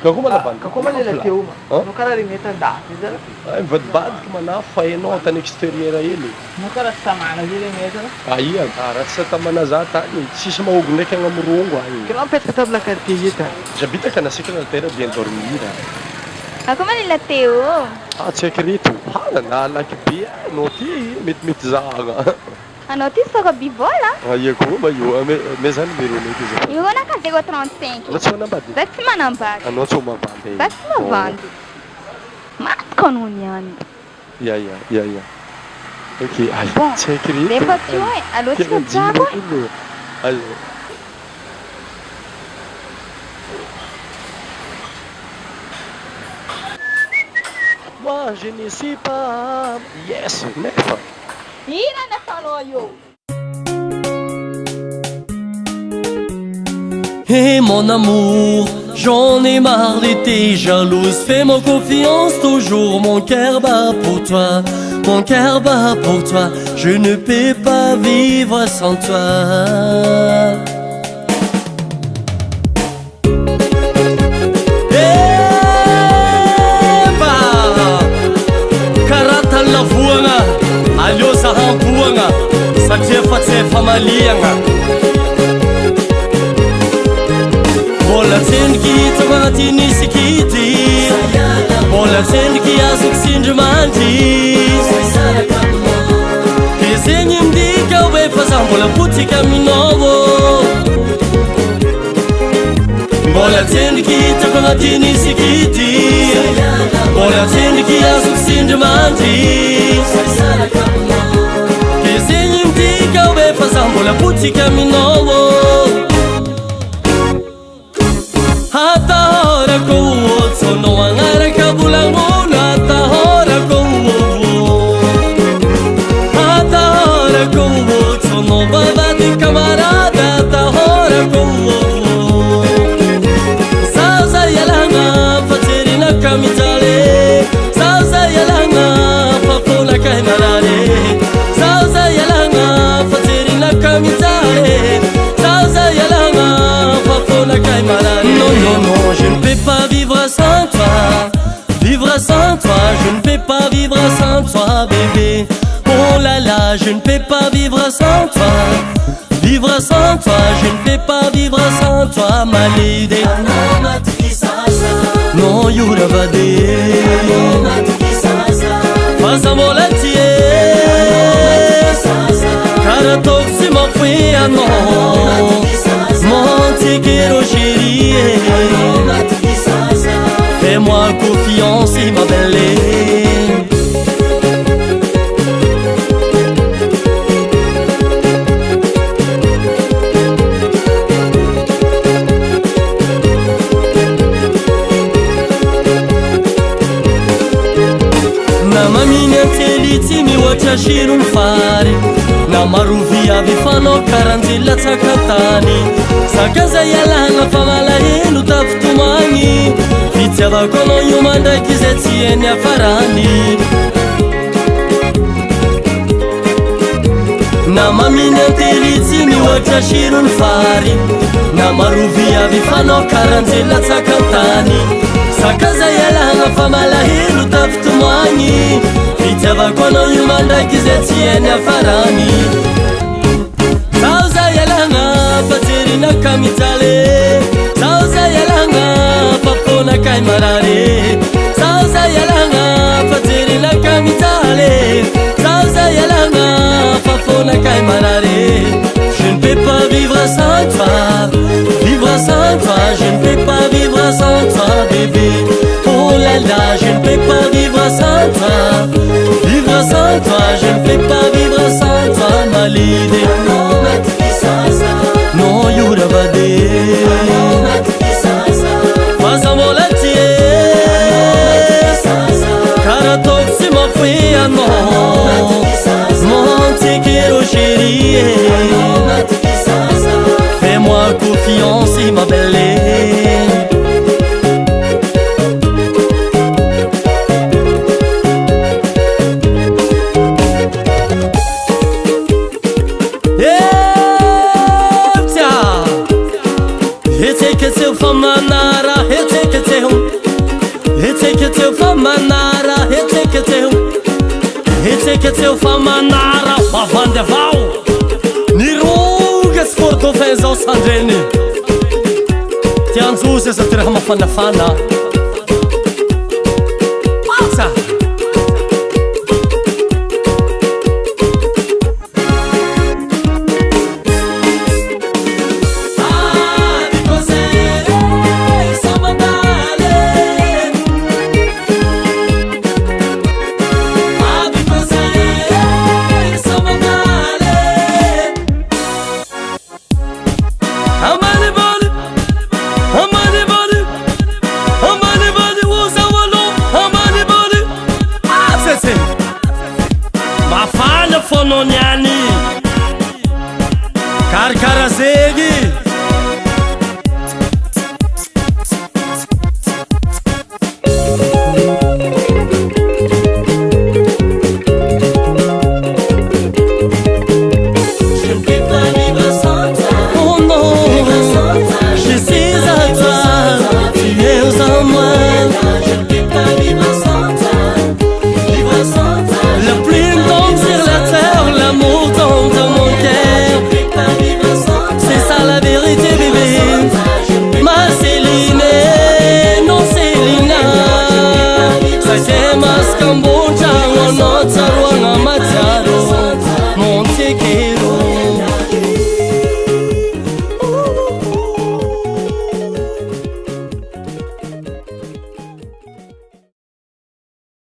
Kakomalela teo no karaha regny entan-dafy zara mivadibadiky manafo fa hainao tany extérieur ely no karaha tsy tamana zay regny entana aia raha tsy tamana za tany tsisy mahogo ndraiky agnamorongo any kiraha mipetraka table quartier eta j'habite kanasika na terre bien dormir Kakomalela teo tsy haiko reto nalaky be anao ty metimety za agna anao ty saka bivola aia koa ma io me za numéro mety za io anaka 035 anao tsy manambady za tsy manambady anao tsy mavandy za tsy mavandy matika anao niany ia ok bon tsy haiko reto rehefa teo e allo tsika jiabo aia Moi je ne sais pas. Yes, nefa. Ira nataonao io Et mon amour, j'en ai marre d'être jalouse. Fais-moi confiance, toujours mon cœur bat pour toi. Mon cœur bat pour toi. Je ne peux pas vivre sans toi. Alio sahampuanga satria fa tsy efa maliagna mbola tsendriky hitako agnatin'ny sikity mbola tsendriky azoko sindrimandry ke zegny midika hoe fa za mbola potsika aminao mbola tsendriky hitako agnatin'ny sikity mbola tsendriky azoko sindrimandry ke zegny midika hoe fa za mbola potsika aminao atahorako tsonao agnaraka volagnona atahorako tsonao vavady kamarada atahorako zaza ialagna fa tserinaka mijaly zaza ialagna fa fonaka marary zaza ialagna fa tserinaka mijaly zaza ialagna fa fonaka marary non je ne peux pas vivre sans toi je ne peux pas vivre sans toi bébé oh là là je ne peux pas vivre sans toi je ne peux pas vivre sans toi ma lady non yuravade fasamolatie karatoksi mafuiano montikero chérie fais-moi confiance ma belle shiro mfary na marovi avy fanao karanjela tsakatany sakaza ialagna fa malahelo tafitomagny fitiavako anao io mandraiky zay tsy eny afarany na maminy antelitsy mihoatra shirony fary na marovi avy fanao karanjela tsakatany sakaza ialagna fa malahelo tafitomagny fitiavako anao io mandraiky zay tsy eny afarany zaho za ialagna fa jerinaka mijaly zaho za ialagna fa fonakay marary zaho za ialagna fa jerinaka mijaly zaho za ialagna fa fonakay marary je ne peux pas vivre sans toi je ne peux pas vivre sans toi bébé oh là là je ne peux pas vivre sans toi je ne peux pas vivre sans toi ma lady non yuravade fasamolatie karatoksi mafuiano montikero chérie fais-moi confiance ma belle fa manara mavandy avao niroga sport dauphin zao sandreny tianjozy aza ty raha mafanafana